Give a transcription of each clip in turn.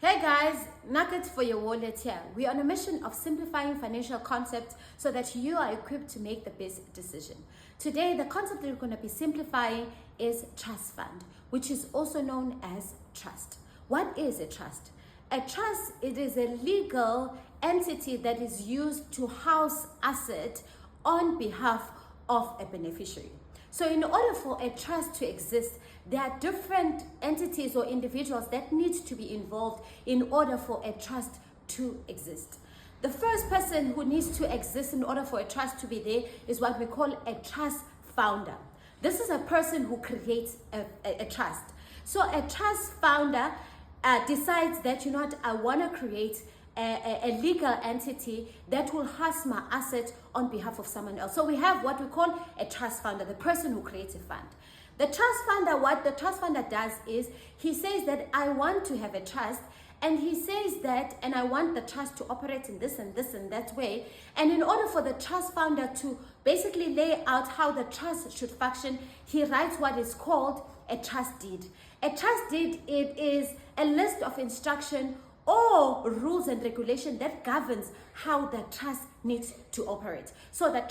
Hey guys, nuggets for your wallet here. We are on a mission of simplifying financial concepts so that you are equipped to make the best decision. Today, the concept that we're going to be simplifying is trust fund, which is also known as trust. What is a trust? A trust, it is a legal entity that is used to house asset on behalf of a beneficiary. So in order for a trust to exist, there are different entities or individuals that need to be involved in order for a trust to exist. The first person who needs to exist in order for a trust to be there is what we call a trust founder. This is a person who creates a trust. So a trust founder decides that, I want to create a legal entity that will house my asset on behalf of someone else. So we have what we call a trust founder, the person who creates a fund. The trust founder, what the trust founder does is he says that I want to have a trust, and he says that, and I want the trust to operate in this and this and that way. And in order for the trust founder to basically lay out how the trust should function, he writes what is called a trust deed. A trust deed, it is a list of instruction or rules and regulation that governs how the trust needs to operate. So the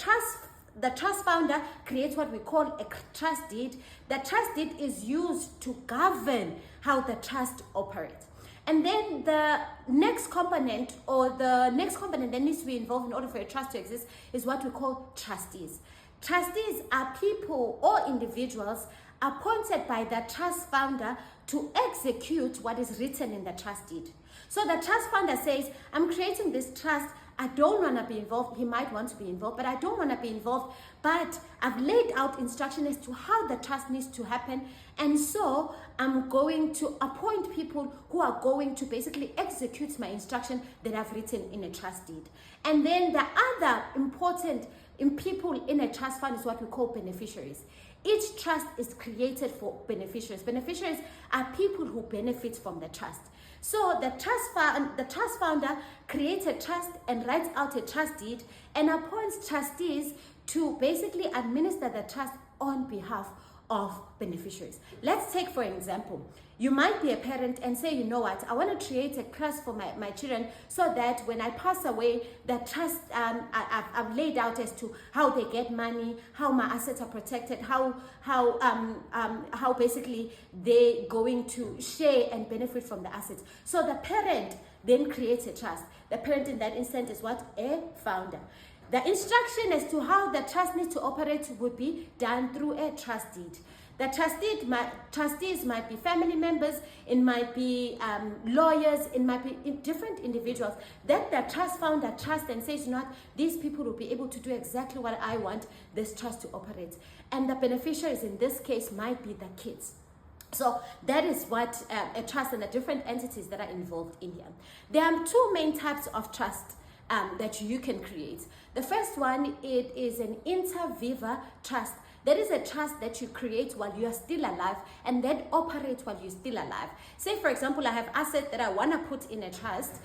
trust founder creates what we call a trust deed. The trust deed is used to govern how the trust operates. And then the next component that needs to be involved in order for a trust to exist is what we call trustees. Trustees are people or individuals appointed by the trust founder to execute what is written in the trust deed. So the trust founder says, I'm creating this trust. I don't want to be involved. He might want to be involved, but I don't want to be involved. But I've laid out instructions as to how the trust needs to happen. And so I'm going to appoint people who are going to basically execute my instruction that I've written in a trust deed. And then the other important people in a trust fund is what we call beneficiaries. Each trust is created for beneficiaries. Beneficiaries are people who benefit from the trust. So the trust founder creates a trust and writes out a trust deed and appoints trustees to basically administer the trust on behalf of beneficiaries. Let's take, for example, you might be a parent and say, you know what, I want to create a trust for my children so that when I pass away, the trust I've laid out as to how they get money, how my assets are protected, how basically they're going to share and benefit from the assets. So the parent then creates a trust. The parent in that instance is what? A founder. The instruction as to how the trust needs to operate would be done through a trust deed. The trustees might be family members, it might be lawyers, it might be different individuals that the trust founder trusts and says, these people will be able to do exactly what I want this trust to operate. And the beneficiaries in this case might be the kids. So that is what a trust and the different entities that are involved in here. There are two main types of trust that you can create. The first one, it is an inter viva trust. That is a trust that you create while you are still alive and that operates while you're still alive. Say, for example, I have assets that I want to put in a trust.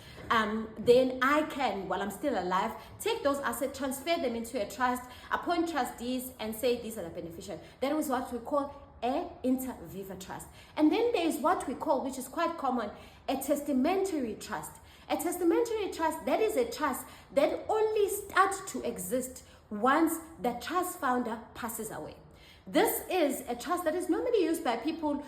Then I can, while I'm still alive, take those assets, transfer them into a trust, appoint trustees, and say these are the beneficiaries. That is what we call a inter viva trust. And then there is what we call, which is quite common, a testamentary trust. A testamentary trust, that is a trust that only starts to exist once the trust founder passes away. This is a trust that is normally used by people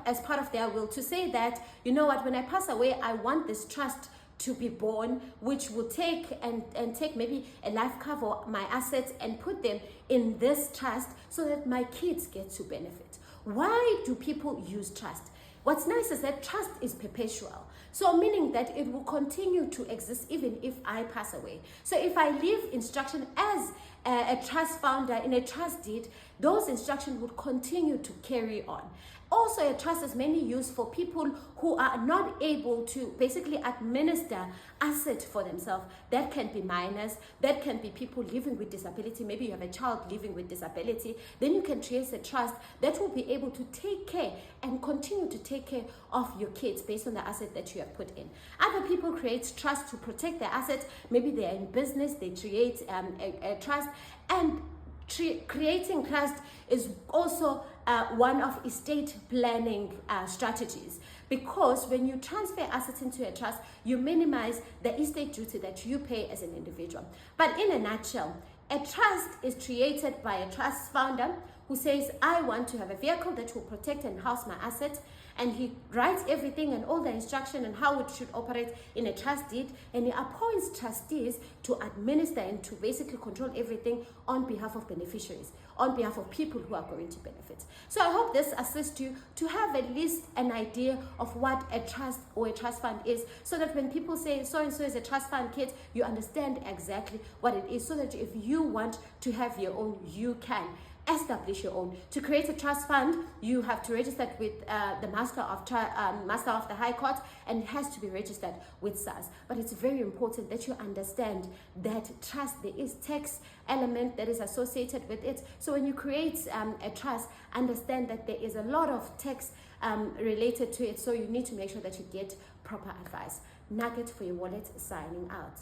as part of their will to say that, when I pass away, I want this trust to be born, which will take maybe a life cover, my assets, and put them in this trust so that my kids get to benefit. Why do people use trust? What's nice is that trust is perpetual. So meaning that it will continue to exist even if I pass away. So if I leave instruction as a trust founder in a trust deed, those instructions would continue to carry on. Also, a trust is mainly used for people who are not able to basically administer assets for themselves. That can be minors, that can be people living with disability. Maybe you have a child living with disability. Then you can create a trust that will be able to take care and continue to take care of your kids based on the asset that you have put in. Other people create trust to protect their assets. Maybe they are in business, they create a trust, and Creating trust is also one of estate planning strategies, because when you transfer assets into a trust, you minimize the estate duty that you pay as an individual. But in a nutshell, a trust is created by a trust founder who says, I want to have a vehicle that will protect and house my assets, and he writes everything and all the instruction and how it should operate in a trust deed, and he appoints trustees to administer and to basically control everything on behalf of beneficiaries, on behalf of people who are going to benefit. So I hope this assists you to have at least an idea of what a trust or a trust fund is, so that when people say so and so is a trust fund, kids, you understand exactly what it is, so that if you want to have your own, you can establish your own. To create a trust fund, you have to register with the Master of the High Court, and it has to be registered with SARS. But it's very important that you understand that trust, there is tax element that is associated with it. So when you create a trust, understand that there is a lot of tax related to it. So you need to make sure that you get proper advice. Nugget for your wallet, signing out.